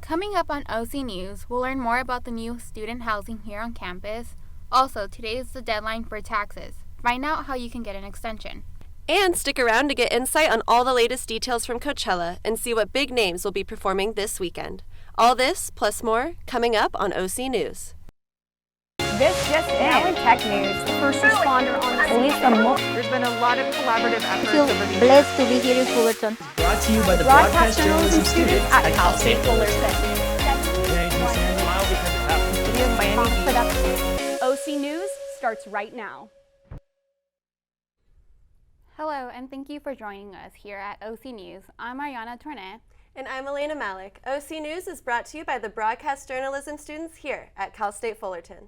Coming up on OC News, we'll learn more about the new student housing here on campus. Also, today is the deadline for taxes. Find out how you can get an extension. And stick around to get insight on all the latest details from Coachella and see what big names will be performing this weekend. All this, plus more, coming up on OC News. This just in tech news. First responder on There's been a lot of collaborative efforts. I feel blessed to be here in Fullerton. Brought to you by the broadcast journalism students at Cal State Fullerton. OC News starts right now. Hello, and thank you for joining us here at OC News. I'm Ariana Tournet. And I'm Elena Malik. OC News is brought to you by the broadcast journalism students here at Cal State Fullerton.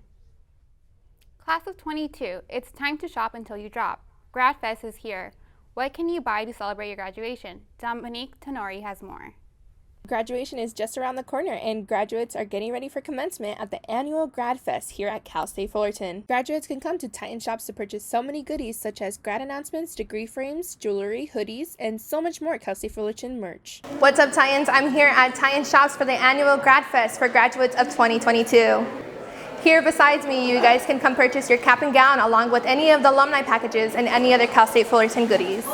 Class of 22, it's time to shop until you drop. GradFest is here. What can you buy to celebrate your graduation? Dominique Tenori has more. Graduation is just around the corner, and graduates are getting ready for commencement at the annual GradFest here at Cal State Fullerton. Graduates can come to Titan Shops to purchase so many goodies such as grad announcements, degree frames, jewelry, hoodies, and so much more Cal State Fullerton merch. What's up, Titans? I'm here at Titan Shops for the annual GradFest for graduates of 2022. Here besides me, you guys can come purchase your cap and gown along with any of the alumni packages and any other Cal State Fullerton goodies.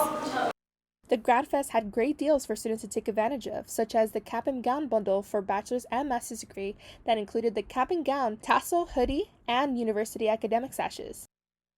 The GradFest had great deals for students to take advantage of, such as the cap and gown bundle for bachelor's and master's degree that included the cap and gown, tassel, hoodie, and university academic sashes.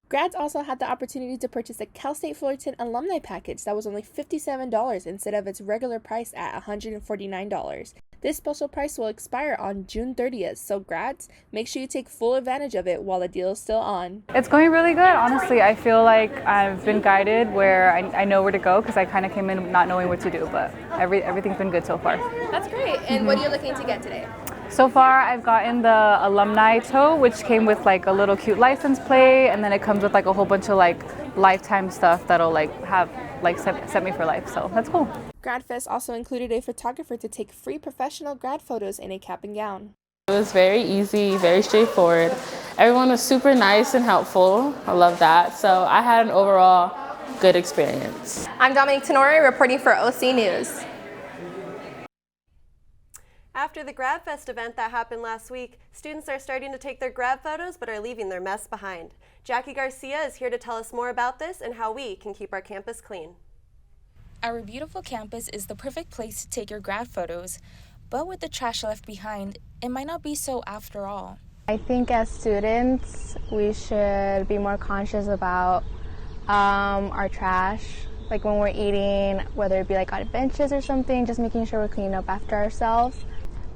Grads also had the opportunity to purchase a Cal State Fullerton alumni package that was only $57 instead of its regular price at $149. This special price will expire on June 30th, so grads, make sure you take full advantage of it while the deal is still on. It's going really good, honestly. I feel like I've been guided where I know where to go because I kind of came in not knowing what to do, but everything's been good so far. That's great. And what are you looking to get today? So far, I've gotten the alumni tote, which came with like a little cute license plate, and then it comes with like a whole bunch of like lifetime stuff that'll like have like set me for life. So that's cool. GradFest also included a photographer to take free professional grad photos in a cap and gown. It was very easy, very straightforward. Everyone was super nice and helpful. I love that. So I had an overall good experience. I'm Dominique Tenori reporting for OC News. After the GradFest event that happened last week, students are starting to take their grad photos but are leaving their mess behind. Jackie Garcia is here to tell us more about this and how we can keep our campus clean. Our beautiful campus is the perfect place to take your grad photos, but with the trash left behind, it might not be so after all. I think as students, we should be more conscious about our trash. Like when we're eating, whether it be like on benches or something, just making sure we're cleaning up after ourselves.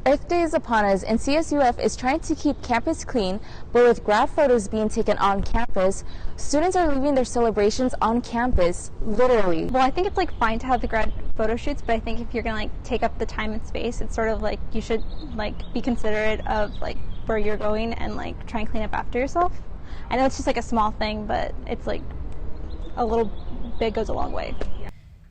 Earth Day is upon us, and CSUF is trying to keep campus clean, but with grad photos being taken on campus, students are leaving their celebrations on campus, literally. Well, I think it's like fine to have the grad photo shoots, but I think if you're gonna like take up the time and space, it's sort of like you should like be considerate of like where you're going and like try and clean up after yourself. I know it's just like a small thing, but it's like a little bit goes a long way.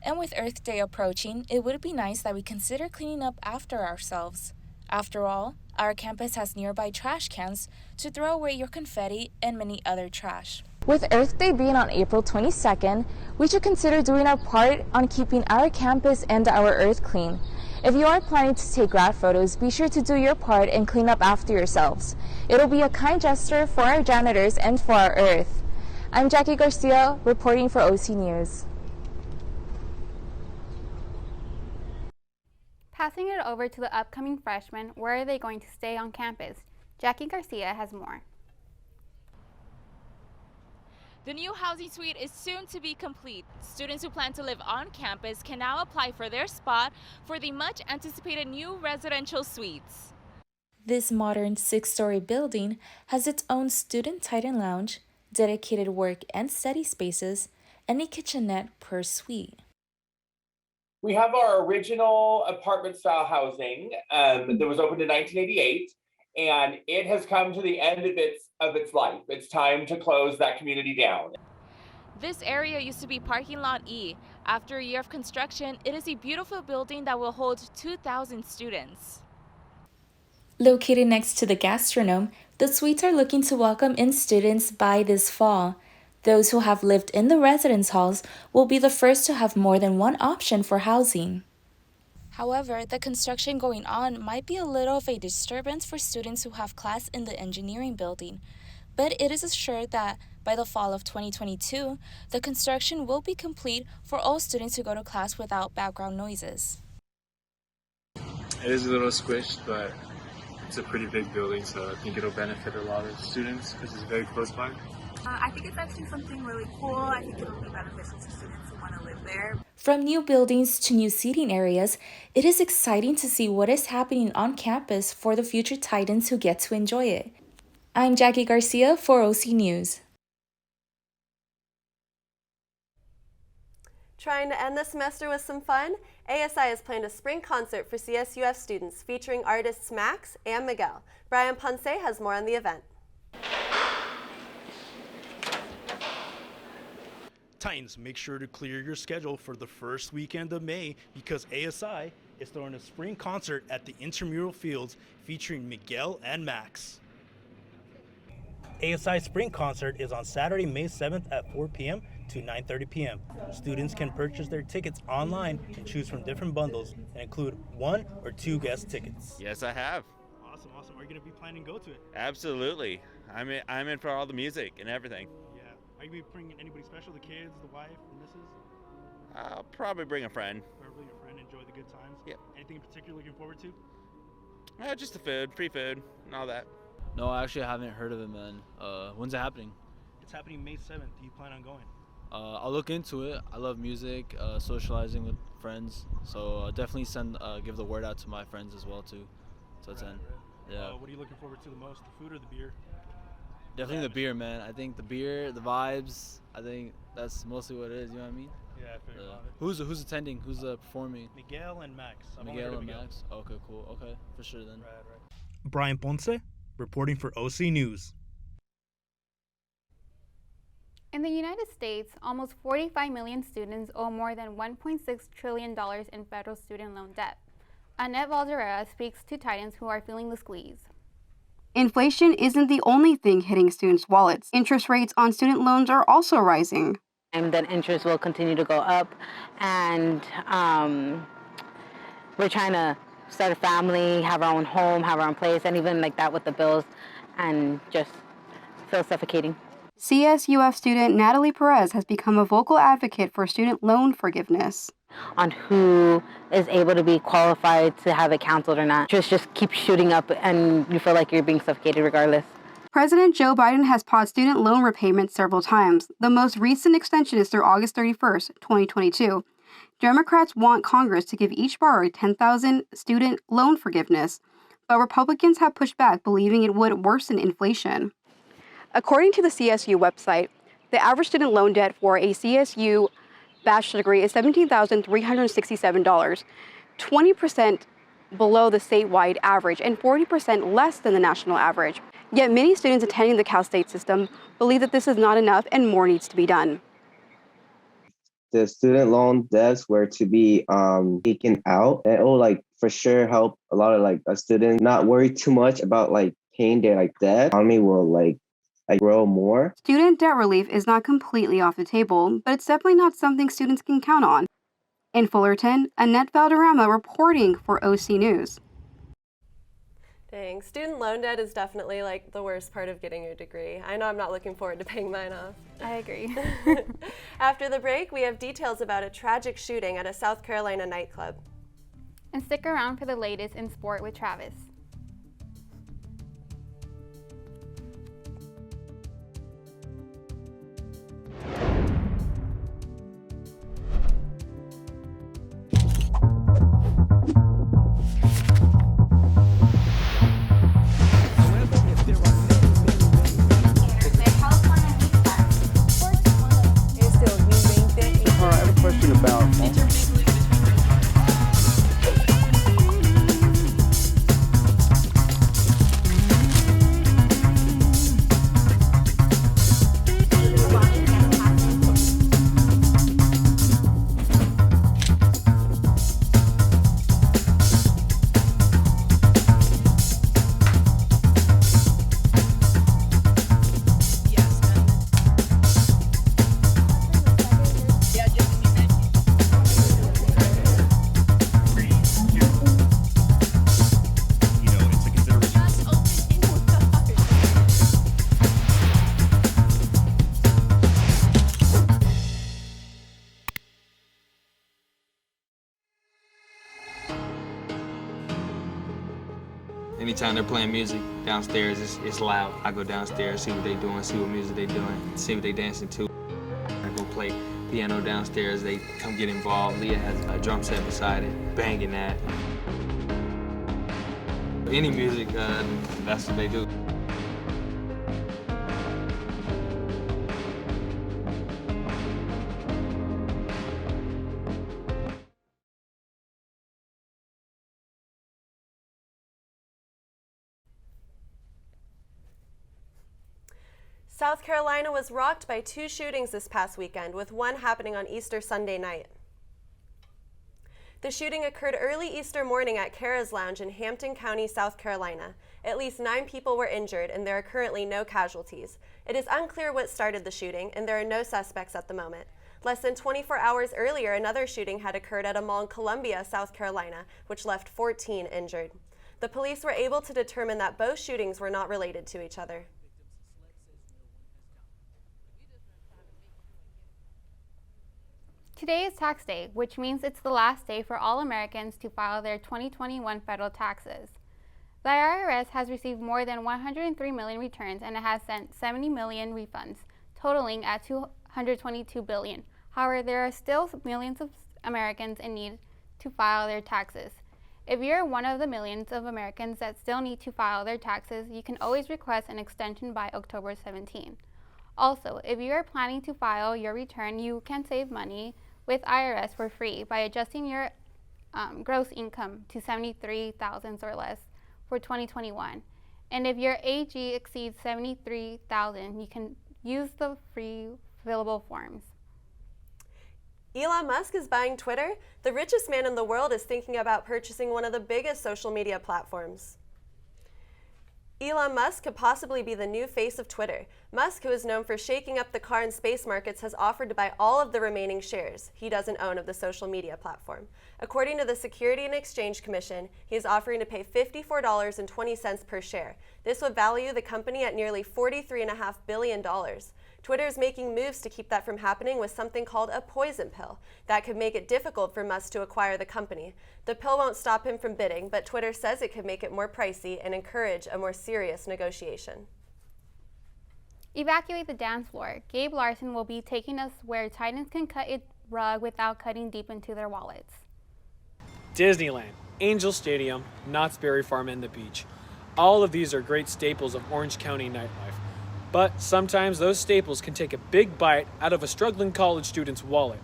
And with Earth Day approaching, it would be nice that we consider cleaning up after ourselves. After all, our campus has nearby trash cans to throw away your confetti and many other trash. With Earth Day being on April 22nd, we should consider doing our part on keeping our campus and our Earth clean. If you are planning to take grad photos, be sure to do your part and clean up after yourselves. It'll be a kind gesture for our janitors and for our Earth. I'm Jackie Garcia, reporting for OC News. Passing it over to the upcoming freshmen, where are they going to stay on campus? Jackie Garcia has more. The new housing suite is soon to be complete. Students who plan to live on campus can now apply for their spot for the much anticipated new residential suites. This modern 6-story building has its own student Titan lounge, dedicated work and study spaces, and a kitchenette per suite. We have our original apartment-style housing that was opened in 1988, and it has come to the end of its life. It's time to close that community down. This area used to be parking lot E. After a year of construction, it is a beautiful building that will hold 2,000 students. Located next to the gastronome, the suites are looking to welcome in students by this fall. Those who have lived in the residence halls will be the first to have more than one option for housing. However, the construction going on might be a little of a disturbance for students who have class in the engineering building, but it is assured that by the fall of 2022, the construction will be complete for all students who go to class without background noises. It is a little squished, but it's a pretty big building, so I think it'll benefit a lot of students because it's very close by. I think it's actually something really cool. I think it'll be beneficial to students who want to live there. From new buildings to new seating areas, it is exciting to see what is happening on campus for the future Titans who get to enjoy it. I'm Jackie Garcia for OC News. Trying to end the semester with some fun? ASI has planned a spring concert for CSUF students featuring artists Max and Miguel. Brian Ponce has more on the event. Titans, make sure to clear your schedule for the first weekend of May because ASI is throwing a spring concert at the Intramural Fields featuring Miguel and Max. ASI Spring Concert is on Saturday, May 7th at 4 p.m. to 9:30 p.m. Students can purchase their tickets online and choose from different bundles and include 1 or 2 guest tickets. Yes, I have. Awesome. Are you going to be planning to go to it? Absolutely. I'm in for all the music and everything. Yeah. Are you going to be bringing anybody special, the kids, the wife, the missus? I'll probably bring a friend. Probably a friend, enjoy the good times? Yep. Anything in particular looking forward to? Just the food, free food, and all that. No, actually I haven't heard of it, man. When's it happening? It's happening May 7th. Do you plan on going? I'll look into it. I love music, socializing with friends, so definitely give the word out to my friends as well too, to attend. Right. Yeah. What are you looking forward to the most, the food or the beer? Definitely the beer, man. I think the beer, the vibes. I think that's mostly what it is. You know what I mean? Yeah, I figured about it. Who's attending? Who's performing? Miguel and Max. Miguel and Max. Okay, cool. Okay, for sure then. Right. Brian Ponce, reporting for OC News. In the United States, almost 45 million students owe more than $1.6 trillion in federal student loan debt. Annette Valderrera speaks to Titans who are feeling the squeeze. Inflation isn't the only thing hitting students' wallets. Interest rates on student loans are also rising. And then interest will continue to go up, and we're trying to start a family, have our own home, have our own place, and even like that with the bills, and just feel suffocating. CSUF student Natalie Perez has become a vocal advocate for student loan forgiveness. On who is able to be qualified to have it canceled or not. Just keep shooting up and you feel like you're being suffocated regardless. President Joe Biden has paused student loan repayments several times. The most recent extension is through August 31st, 2022. Democrats want Congress to give each borrower $10,000 student loan forgiveness, but Republicans have pushed back, believing it would worsen inflation. According to the CSU website, the average student loan debt for a CSU bachelor's degree is $17,367, 20% below the statewide average and 40% less than the national average. Yet many students attending the Cal State system believe that this is not enough and more needs to be done. The student loan debts were to be taken out, and it will for sure help a lot of a students not worry too much about paying their debt. Economy will grow more. Student debt relief is not completely off the table, but it's definitely not something students can count on. In Fullerton, Annette Valderrama reporting for OC News. Dang, student loan debt is definitely the worst part of getting your degree. I know I'm not looking forward to paying mine off. I agree. After the break, we have details about a tragic shooting at a South Carolina nightclub. And stick around for the latest in sport with Travis. Anytime they're playing music downstairs, it's loud. I go downstairs, see what they're doing, see what music they're doing, see what they're dancing to. I go play piano downstairs, they come get involved. Leah has a drum set beside it, banging that. Any music, that's what they do. South Carolina was rocked by 2 shootings this past weekend, with one happening on Easter Sunday night. The shooting occurred early Easter morning at Kara's Lounge in Hampton County, South Carolina. At least 9 people were injured, and there are currently no casualties. It is unclear what started the shooting, and there are no suspects at the moment. Less than 24 hours earlier, another shooting had occurred at a mall in Columbia, South Carolina, which left 14 injured. The police were able to determine that both shootings were not related to each other. Today is tax day, which means it's the last day for all Americans to file their 2021 federal taxes. The IRS has received more than 103 million returns and it has sent 70 million refunds, totaling at $222 billion. However, there are still millions of Americans in need to file their taxes. If you're one of the millions of Americans that still need to file their taxes, you can always request an extension by October 17. Also, if you are planning to file your return, you can save money with IRS for free by adjusting your gross income to $73,000 or less for 2021. And if your AG exceeds $73,000, you can use the free fillable forms. Elon Musk is buying Twitter. The richest man in the world is thinking about purchasing one of the biggest social media platforms. Elon Musk could possibly be the new face of Twitter. Musk, who is known for shaking up the car and space markets, has offered to buy all of the remaining shares he doesn't own of the social media platform. According to the Security and Exchange Commission, he is offering to pay $54.20 per share. This would value the company at nearly $43.5 billion. Twitter is making moves to keep that from happening with something called a poison pill that could make it difficult for Musk to acquire the company. The pill won't stop him from bidding, but Twitter says it could make it more pricey and encourage a more serious negotiation. Evacuate the dance floor. Gabe Larson will be taking us where Titans can cut a rug without cutting deep into their wallets. Disneyland, Angel Stadium, Knott's Berry Farm, and the beach. All of these are great staples of Orange County nightlife. But sometimes those staples can take a big bite out of a struggling college student's wallet.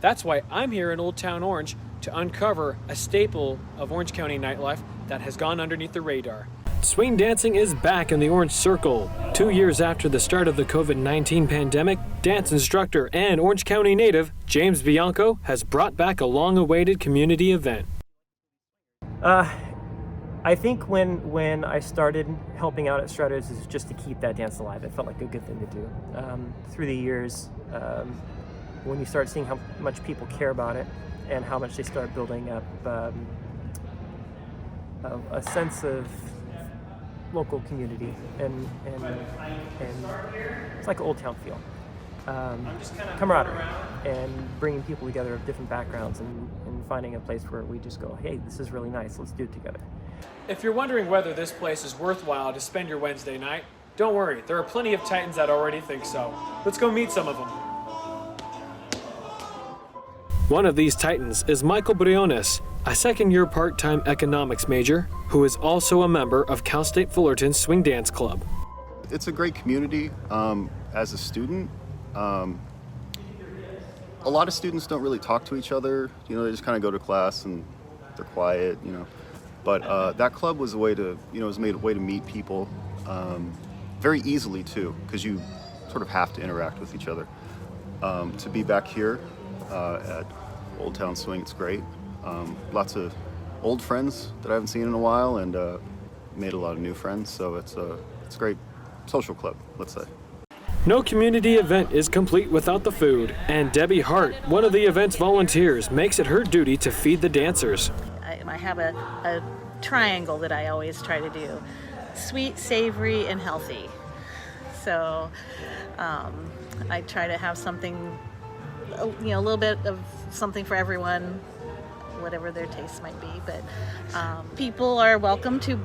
That's why I'm here in Old Town Orange to uncover a staple of Orange County nightlife that has gone underneath the radar. Swing dancing is back in the Orange Circle. 2 years after the start of the COVID-19 pandemic, dance instructor and Orange County native James Bianco has brought back a long-awaited community event. I think when I started helping out at Strutters is just to keep that dance alive. It felt like a good thing to do. Through the years, when you start seeing how much people care about it and how much they start building up a sense of local community and it's like an old town feel. Camaraderie and bringing people together of different backgrounds and finding a place where we just go, hey, this is really nice, let's do it together. If you're wondering whether this place is worthwhile to spend your Wednesday night, don't worry, there are plenty of Titans that already think so. Let's go meet some of them. One of these Titans is Michael Briones, a second-year part-time economics major who is also a member of Cal State Fullerton's Swing Dance Club. It's a great community. As a student, a lot of students don't really talk to each other. You know, they just kind of go to class and they're quiet, you know. But that club was a way to, was made a way to meet people very easily too, because you sort of have to interact with each other. To be back here at Old Town Swing, it's great. Lots of old friends that I haven't seen in a while, and made a lot of new friends. So it's a great social club, let's say. No community event is complete without the food, and Debbie Hart, one of the event's volunteers, makes it her duty to feed the dancers. I have a triangle that I always try to do: sweet, savory, and healthy. So I try to have something, a little bit of something for everyone, whatever their taste might be. But people are welcome to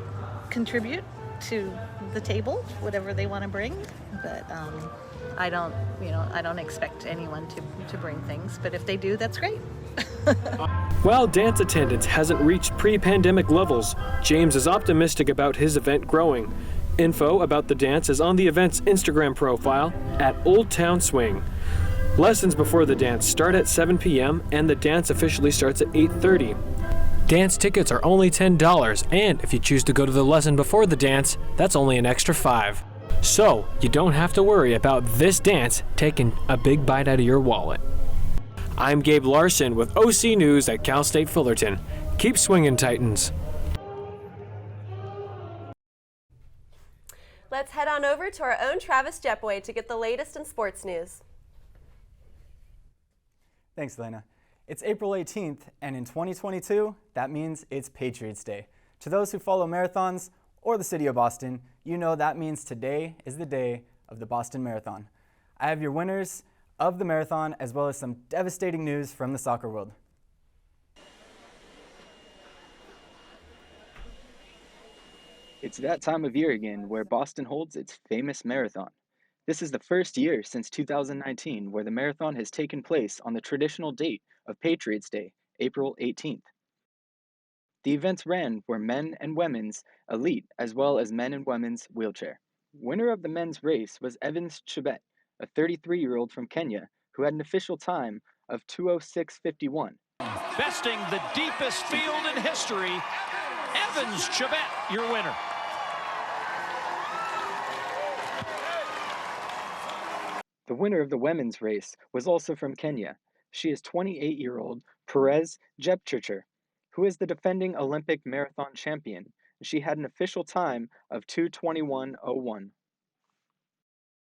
contribute to the table, whatever they want to bring. But I don't expect anyone to bring things. But if they do, that's great. While dance attendance hasn't reached pre-pandemic levels, James is optimistic about his event growing. Info about the dance is on the event's Instagram profile at Old Town Swing. Lessons before the dance start at 7 p.m. and the dance officially starts at 8:30. Dance tickets are only $10, and if you choose to go to the lesson before the dance, that's only an extra $5. So you don't have to worry about this dance taking a big bite out of your wallet. I'm Gabe Larson with OC News at Cal State Fullerton. Keep swinging, Titans. Let's head on over to our own Travis Jepway to get the latest in sports news. Thanks, Lena. It's April 18th, and in 2022, that means it's Patriots Day. To those who follow marathons or the city of Boston, you know that means today is the day of the Boston Marathon. I have your winners of the marathon, as well as some devastating news from the soccer world. It's that time of year again where Boston holds its famous marathon. This is the first year since 2019 where the marathon has taken place on the traditional date of Patriots Day, April 18th. The events ran were men and women's elite as well as men and women's wheelchair. Winner of the men's race was Evans Chebet, a 33-year-old from Kenya who had an official time of 2:06:51. Besting the deepest field in history, Evans Chebet, your winner. The winner of the women's race was also from Kenya. She is 28-year-old Perez Jepchirchir, who is the defending Olympic marathon champion. She had an official time of 2:21:01.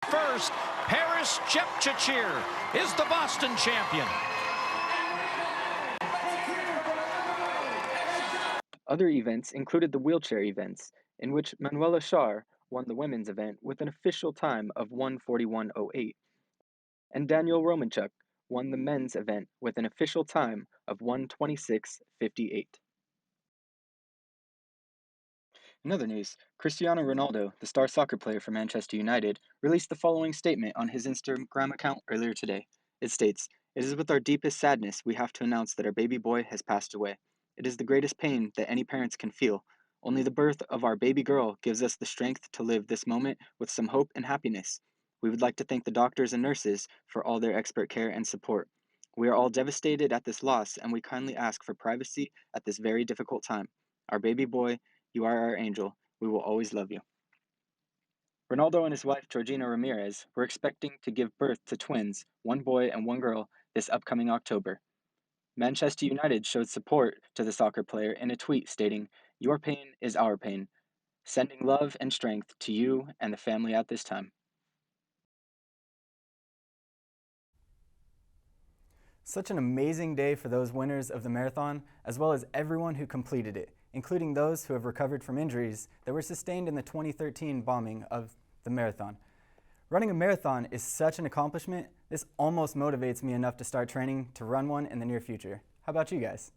First, Paris Jepchirchir is the Boston champion. Other events included the wheelchair events, in which Manuela Schar won the women's event with an official time of 1:41:08, and Daniel Romanchuk won the men's event with an official time of 1:26:58. In other news, Cristiano Ronaldo, the star soccer player for Manchester United, released the following statement on his Instagram account earlier today. It states, "It is with our deepest sadness we have to announce that our baby boy has passed away. It is the greatest pain that any parents can feel. Only the birth of our baby girl gives us the strength to live this moment with some hope and happiness. We would like to thank the doctors and nurses for all their expert care and support. We are all devastated at this loss, and we kindly ask for privacy at this very difficult time. Our baby boy, you are our angel. We will always love you." Ronaldo and his wife, Georgina Ramirez, were expecting to give birth to twins, one boy and one girl, this upcoming October. Manchester United showed support to the soccer player in a tweet stating, "Your pain is our pain. Sending love and strength to you and the family at this time." Such an amazing day for those winners of the marathon, as well as everyone who completed it, including those who have recovered from injuries that were sustained in the 2013 bombing of the marathon. Running a marathon is such an accomplishment, this almost motivates me enough to start training to run one in the near future. How about you guys?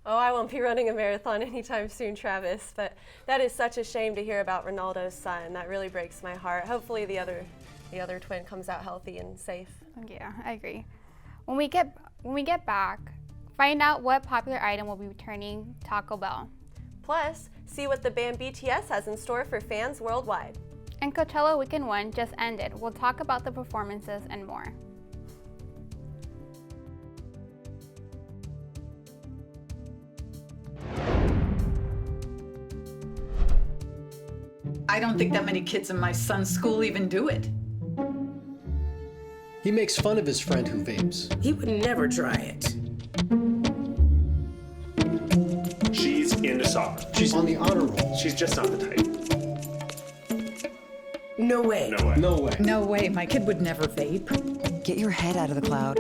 Oh, I won't be running a marathon anytime soon, Travis, but that is such a shame to hear about Ronaldo's son. That really breaks my heart. Hopefully the other twin comes out healthy and safe. Yeah, I agree. When we get back, find out what popular item will be returning Taco Bell. Plus, see what the band BTS has in store for fans worldwide. And Coachella Weekend 1 just ended. We'll talk about the performances and more. I don't think that many kids in my son's school even do it. He makes fun of his friend who vapes. He would never try it. She's into soccer. She's on the honor roll. She's just not the type. No way. No way. No way. No way, my kid would never vape. Get your head out of the cloud.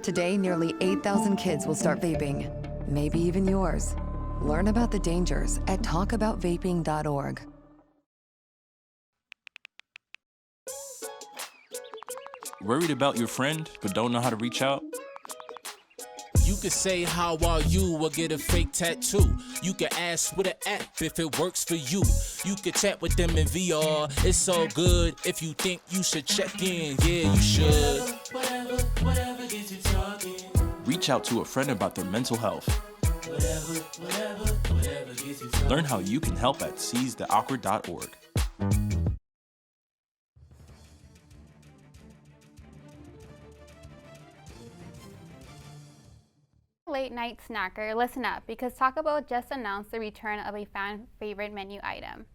Today, nearly 8,000 kids will start vaping. Maybe even yours. Learn about the dangers at talkaboutvaping.org. Worried about your friend but don't know how to reach out? You could say how are you or get a fake tattoo. You could ask with an app if it works for you. You could chat with them in VR. It's so good. If you think you should check in, yeah, you should. Whatever gets you talking. Reach out to a friend about their mental health. Whatever gets you talking. Learn how you can help at seizetheawkward.org. Late night snacker, listen up, because Taco Bell just announced the return of a fan favorite menu item.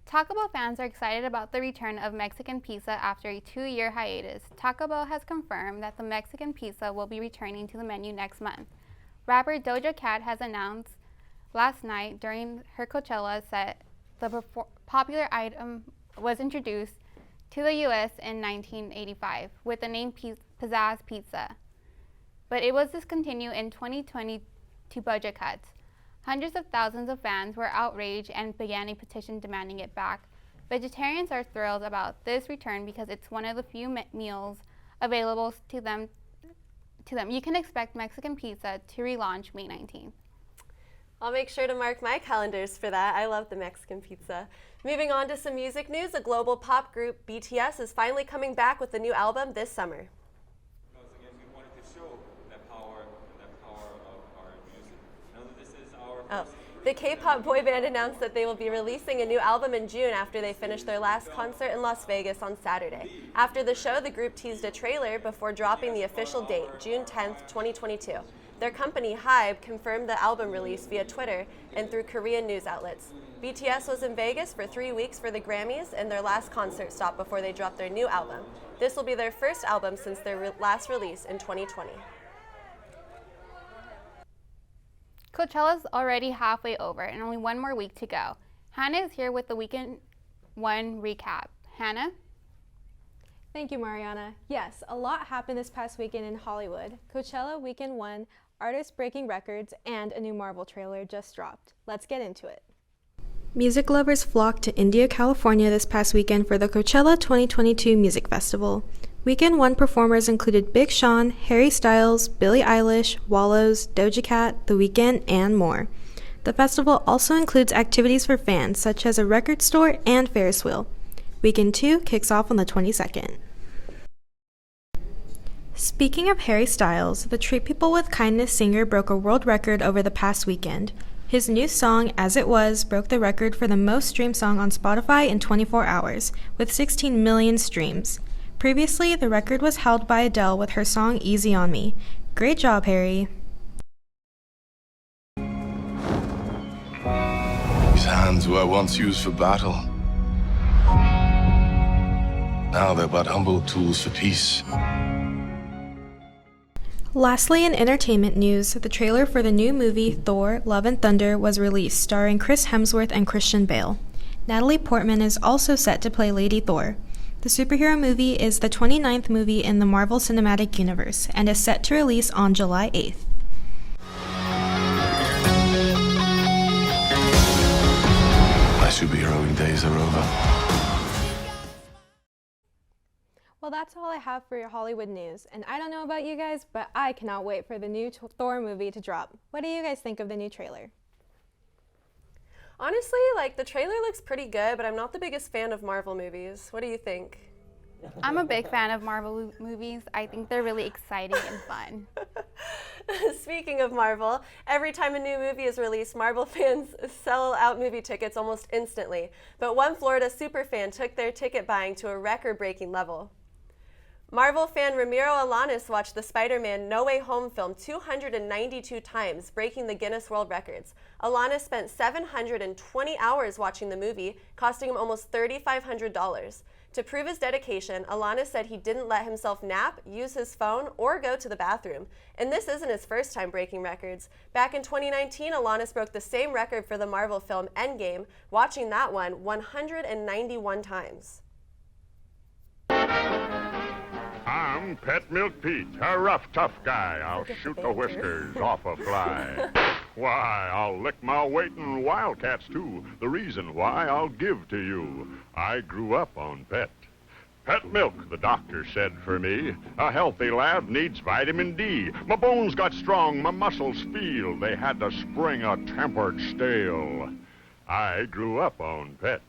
Taco Bell fans are excited about the return of Mexican pizza after a 2-year hiatus. Taco Bell has confirmed that the Mexican pizza will be returning to the menu next month. Rapper Doja Cat has announced last night during her Coachella set the popular item was introduced to the U.S. in 1985 with the name Pizzazz Pizza, but it was discontinued in 2020 to budget cuts. Hundreds of thousands of fans were outraged and began a petition demanding it back. Vegetarians are thrilled about this return because it's one of the few meals available to them. You can expect Mexican pizza to relaunch May 19th. I'll make sure to mark my calendars for that. I love the Mexican pizza. Moving on to some music news, the global pop group BTS is finally coming back with a new album this summer. The K-pop boy band announced that they will be releasing a new album in June after they finished their last concert in Las Vegas on Saturday. After the show, the group teased a trailer before dropping the official date, June 10th, 2022. Their company, HYBE, confirmed the album release via Twitter and through Korean news outlets. BTS was in Vegas for 3 weeks for the Grammys and their last concert stop before they dropped their new album. This will be their first album since their last release in 2020. Coachella's already halfway over and only one more week to go. Hannah is here with the Weekend 1 recap. Hannah? Thank you, Mariana. Yes, a lot happened this past weekend in Hollywood. Coachella Weekend 1, artists breaking records, and a new Marvel trailer just dropped. Let's get into it. Music lovers flocked to India, California this past weekend for the Coachella 2022 Music Festival. Weekend 1 performers included Big Sean, Harry Styles, Billie Eilish, Wallows, Doja Cat, The Weeknd, and more. The festival also includes activities for fans, such as a record store and Ferris wheel. Weekend 2 kicks off on the 22nd. Speaking of Harry Styles, the Treat People with Kindness singer broke a world record over the past weekend. His new song, As It Was, broke the record for the most streamed song on Spotify in 24 hours, with 16 million streams. Previously, the record was held by Adele with her song Easy on Me. Great job, Harry. These hands were once used for battle. Now they're but humble tools for peace. Lastly, in entertainment news, the trailer for the new movie Thor: Love and Thunder was released, starring Chris Hemsworth and Christian Bale. Natalie Portman is also set to play Lady Thor. The superhero movie is the 29th movie in the Marvel Cinematic Universe and is set to release on July 8th. My superheroing days are over. Well, that's all I have for your Hollywood news. And I don't know about you guys, but I cannot wait for the new Thor movie to drop. What do you guys think of the new trailer? Honestly, the trailer looks pretty good, but I'm not the biggest fan of Marvel movies. What do you think? I'm a big fan of Marvel movies. I think they're really exciting and fun. Speaking of Marvel, every time a new movie is released, Marvel fans sell out movie tickets almost instantly. But one Florida superfan took their ticket buying to a record-breaking level. Marvel fan Ramiro Alanis watched the Spider-Man No Way Home film 292 times, breaking the Guinness World Records. Alanis spent 720 hours watching the movie, costing him almost $3,500. To prove his dedication, Alanis said he didn't let himself nap, use his phone, or go to the bathroom. And this isn't his first time breaking records. Back in 2019, Alanis broke the same record for the Marvel film Endgame, watching that one 191 times. I'm Pet Milk Pete, a rough, tough guy. I'll shoot the whiskers off a fly. Why, I'll lick my weight in wildcats, too. The reason why I'll give to you. I grew up on Pet. Pet milk, the doctor said for me. A healthy lad needs vitamin D. My bones got strong, my muscles feel. They had to spring a tempered stale. I grew up on Pet.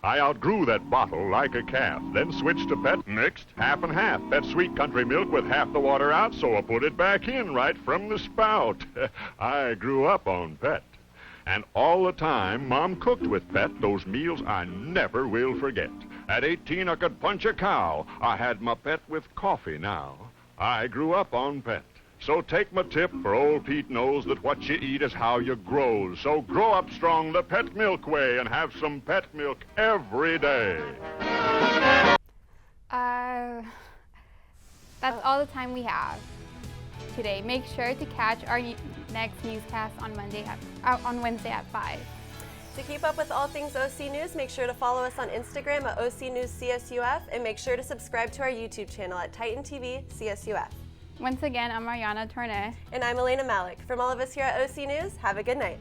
I outgrew that bottle like a calf, then switched to Pet, mixed half and half. That sweet country milk with half the water out, so I put it back in right from the spout. I grew up on Pet. And all the time, Mom cooked with Pet, those meals I never will forget. At 18, I could punch a cow. I had my Pet with coffee now. I grew up on Pet. So take my tip, for old Pete knows that what you eat is how you grow. So grow up strong the Pet milk way and have some Pet milk every day. That's all the time we have today. Make sure to catch our next newscast on Wednesday at 5. To keep up with all things OC News, make sure to follow us on Instagram at OC News CSUF and make sure to subscribe to our YouTube channel at Titan TV CSUF. Once again, I'm Mariana Torne. And I'm Elena Malik. From all of us here at OC News, have a good night.